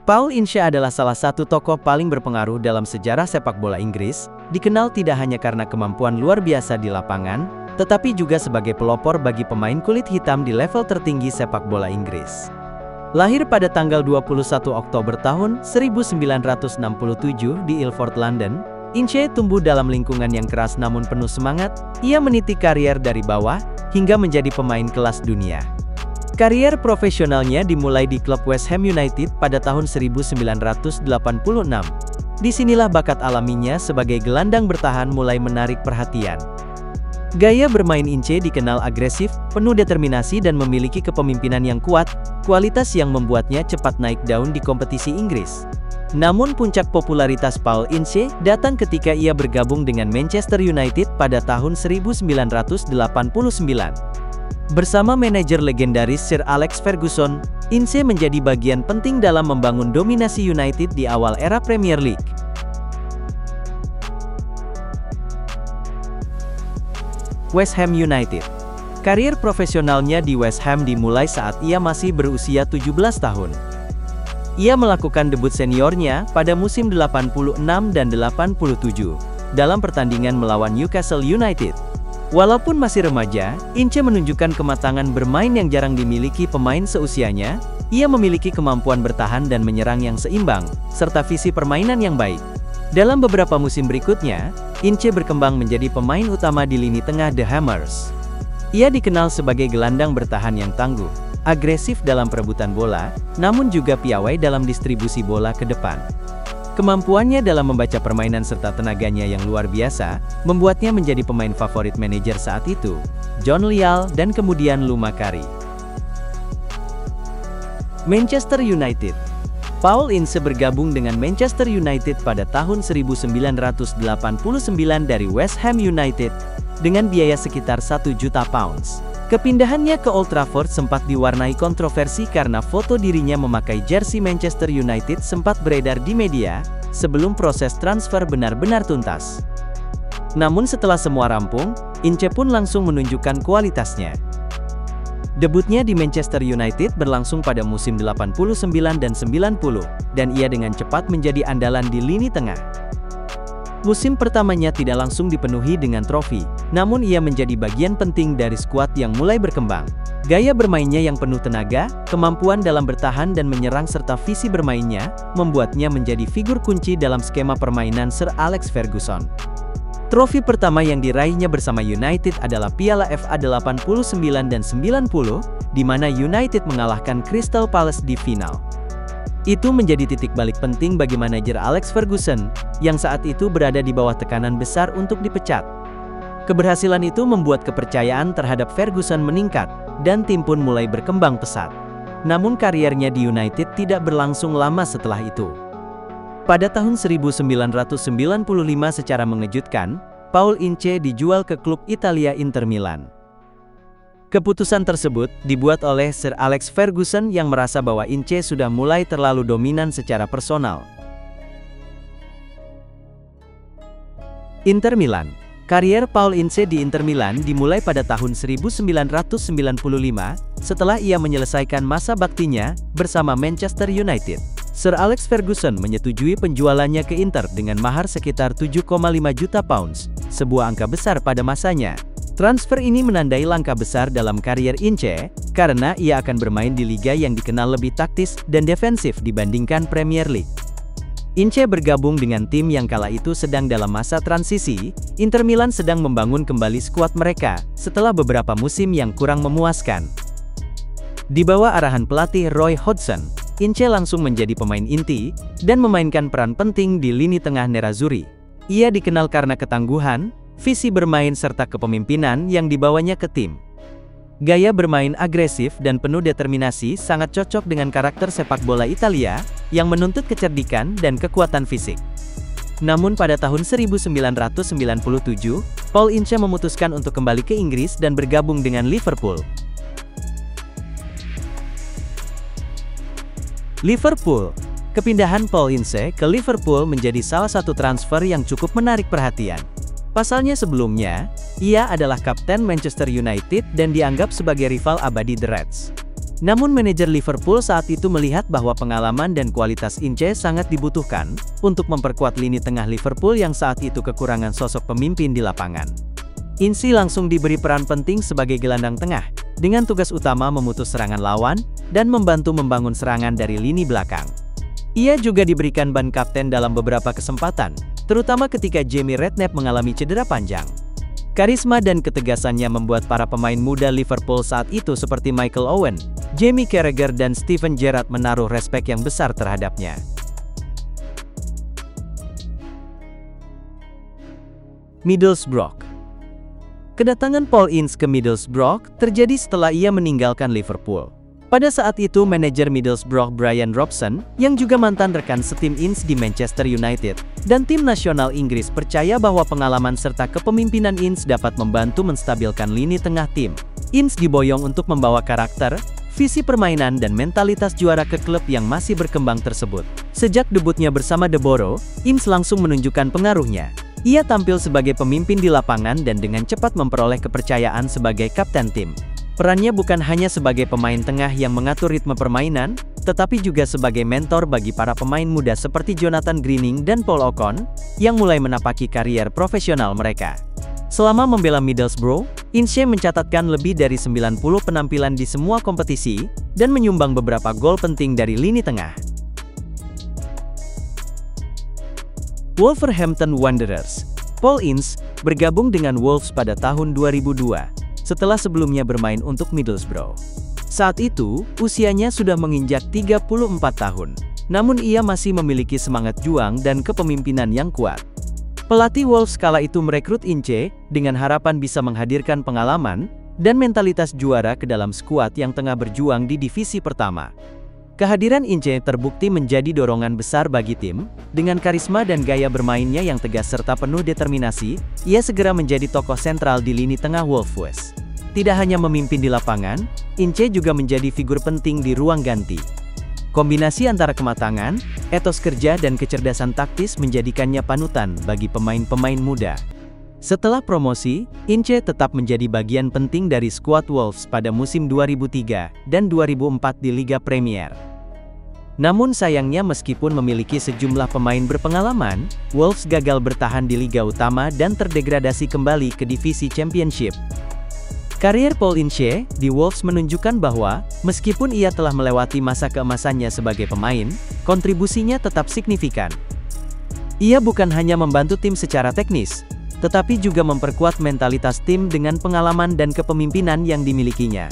Paul Ince adalah salah satu tokoh paling berpengaruh dalam sejarah sepak bola Inggris, dikenal tidak hanya karena kemampuan luar biasa di lapangan, tetapi juga sebagai pelopor bagi pemain kulit hitam di level tertinggi sepak bola Inggris. Lahir pada tanggal 21 Oktober tahun 1967 di Ilford, London, Ince tumbuh dalam lingkungan yang keras namun penuh semangat. Ia meniti karier dari bawah, hingga menjadi pemain kelas dunia. Karier profesionalnya dimulai di klub West Ham United pada tahun 1986. Disinilah bakat alaminya sebagai gelandang bertahan mulai menarik perhatian. Gaya bermain Ince dikenal agresif, penuh determinasi dan memiliki kepemimpinan yang kuat, kualitas yang membuatnya cepat naik daun di kompetisi Inggris. Namun puncak popularitas Paul Ince datang ketika ia bergabung dengan Manchester United pada tahun 1989. Bersama manajer legendaris Sir Alex Ferguson, Ince menjadi bagian penting dalam membangun dominasi United di awal era Premier League. West Ham United. Karier profesionalnya di West Ham dimulai saat ia masih berusia 17 tahun. Ia melakukan debut seniornya pada musim 86 dan 87 dalam pertandingan melawan Newcastle United. Walaupun masih remaja, Ince menunjukkan kematangan bermain yang jarang dimiliki pemain seusianya. Ia memiliki kemampuan bertahan dan menyerang yang seimbang, serta visi permainan yang baik. Dalam beberapa musim berikutnya, Ince berkembang menjadi pemain utama di lini tengah The Hammers. Ia dikenal sebagai gelandang bertahan yang tangguh, agresif dalam perebutan bola, namun juga piawai dalam distribusi bola ke depan. Kemampuannya dalam membaca permainan serta tenaganya yang luar biasa, membuatnya menjadi pemain favorit manajer saat itu, John Lyall dan kemudian Lou Macari. Manchester United. Paul Ince bergabung dengan Manchester United pada tahun 1989 dari West Ham United, dengan biaya sekitar 1 juta pounds. Kepindahannya ke Old Trafford sempat diwarnai kontroversi karena foto dirinya memakai jersey Manchester United sempat beredar di media, sebelum proses transfer benar-benar tuntas. Namun setelah semua rampung, Ince pun langsung menunjukkan kualitasnya. Debutnya di Manchester United berlangsung pada musim 89 dan 90, dan ia dengan cepat menjadi andalan di lini tengah. Musim pertamanya tidak langsung dipenuhi dengan trofi, namun ia menjadi bagian penting dari skuad yang mulai berkembang. Gaya bermainnya yang penuh tenaga, kemampuan dalam bertahan dan menyerang serta visi bermainnya, membuatnya menjadi figur kunci dalam skema permainan Sir Alex Ferguson. Trofi pertama yang diraihnya bersama United adalah Piala FA 89 dan 90, di mana United mengalahkan Crystal Palace di final. Itu menjadi titik balik penting bagi manajer Alex Ferguson, yang saat itu berada di bawah tekanan besar untuk dipecat. Keberhasilan itu membuat kepercayaan terhadap Ferguson meningkat, dan tim pun mulai berkembang pesat. Namun kariernya di United tidak berlangsung lama setelah itu. Pada tahun 1995 secara mengejutkan, Paul Ince dijual ke klub Italia Inter Milan. Keputusan tersebut dibuat oleh Sir Alex Ferguson yang merasa bahwa Ince sudah mulai terlalu dominan secara personal. Inter Milan. Karier Paul Ince di Inter Milan dimulai pada tahun 1995, setelah ia menyelesaikan masa baktinya bersama Manchester United. Sir Alex Ferguson menyetujui penjualannya ke Inter dengan mahar sekitar 7,5 juta pounds, sebuah angka besar pada masanya. Transfer ini menandai langkah besar dalam karier Ince, karena ia akan bermain di liga yang dikenal lebih taktis dan defensif dibandingkan Premier League. Ince bergabung dengan tim yang kala itu sedang dalam masa transisi. Inter Milan sedang membangun kembali skuad mereka, setelah beberapa musim yang kurang memuaskan. Di bawah arahan pelatih Roy Hodgson, Ince langsung menjadi pemain inti, dan memainkan peran penting di lini tengah Nerazzurri. Ia dikenal karena ketangguhan, visi bermain serta kepemimpinan yang dibawanya ke tim. Gaya bermain agresif dan penuh determinasi sangat cocok dengan karakter sepak bola Italia, yang menuntut kecerdikan dan kekuatan fisik. Namun pada tahun 1997, Paul Ince memutuskan untuk kembali ke Inggris dan bergabung dengan Liverpool. Liverpool. Kepindahan Paul Ince ke Liverpool menjadi salah satu transfer yang cukup menarik perhatian. Pasalnya sebelumnya, ia adalah kapten Manchester United dan dianggap sebagai rival abadi The Reds. Namun manajer Liverpool saat itu melihat bahwa pengalaman dan kualitas Ince sangat dibutuhkan untuk memperkuat lini tengah Liverpool yang saat itu kekurangan sosok pemimpin di lapangan. Ince langsung diberi peran penting sebagai gelandang tengah, dengan tugas utama memutus serangan lawan dan membantu membangun serangan dari lini belakang. Ia juga diberikan ban kapten dalam beberapa kesempatan, terutama ketika Jamie Redknapp mengalami cedera panjang. Karisma dan ketegasannya membuat para pemain muda Liverpool saat itu seperti Michael Owen, Jamie Carragher dan Steven Gerrard menaruh respek yang besar terhadapnya. Middlesbrough. Kedatangan Paul Ince ke Middlesbrough terjadi setelah ia meninggalkan Liverpool. Pada saat itu manajer Middlesbrough Brian Robson, yang juga mantan rekan setim Ince di Manchester United, dan tim nasional Inggris percaya bahwa pengalaman serta kepemimpinan Ince dapat membantu menstabilkan lini tengah tim. Ince diboyong untuk membawa karakter, visi permainan dan mentalitas juara ke klub yang masih berkembang tersebut. Sejak debutnya bersama The Borough, Ince langsung menunjukkan pengaruhnya. Ia tampil sebagai pemimpin di lapangan dan dengan cepat memperoleh kepercayaan sebagai kapten tim. Perannya bukan hanya sebagai pemain tengah yang mengatur ritme permainan, tetapi juga sebagai mentor bagi para pemain muda seperti Jonathan Greening dan Paul Ocon, yang mulai menapaki karier profesional mereka. Selama membela Middlesbrough, Ince mencatatkan lebih dari 90 penampilan di semua kompetisi, dan menyumbang beberapa gol penting dari lini tengah. Wolverhampton Wanderers. Paul Ince bergabung dengan Wolves pada tahun 2002. Setelah sebelumnya bermain untuk Middlesbrough. Saat itu, usianya sudah menginjak 34 tahun. Namun ia masih memiliki semangat juang dan kepemimpinan yang kuat. Pelatih Wolves kala itu merekrut Ince dengan harapan bisa menghadirkan pengalaman dan mentalitas juara ke dalam skuad yang tengah berjuang di divisi pertama. Kehadiran Ince terbukti menjadi dorongan besar bagi tim. Dengan karisma dan gaya bermainnya yang tegas serta penuh determinasi, ia segera menjadi tokoh sentral di lini tengah Wolves. Tidak hanya memimpin di lapangan, Ince juga menjadi figur penting di ruang ganti. Kombinasi antara kematangan, etos kerja dan kecerdasan taktis menjadikannya panutan bagi pemain-pemain muda. Setelah promosi, Ince tetap menjadi bagian penting dari skuad Wolves pada musim 2003 dan 2004 di Liga Premier. Namun sayangnya meskipun memiliki sejumlah pemain berpengalaman, Wolves gagal bertahan di Liga Utama dan terdegradasi kembali ke divisi Championship. Karier Paul Ince di Wolves menunjukkan bahwa, meskipun ia telah melewati masa keemasannya sebagai pemain, kontribusinya tetap signifikan. Ia bukan hanya membantu tim secara teknis, tetapi juga memperkuat mentalitas tim dengan pengalaman dan kepemimpinan yang dimilikinya.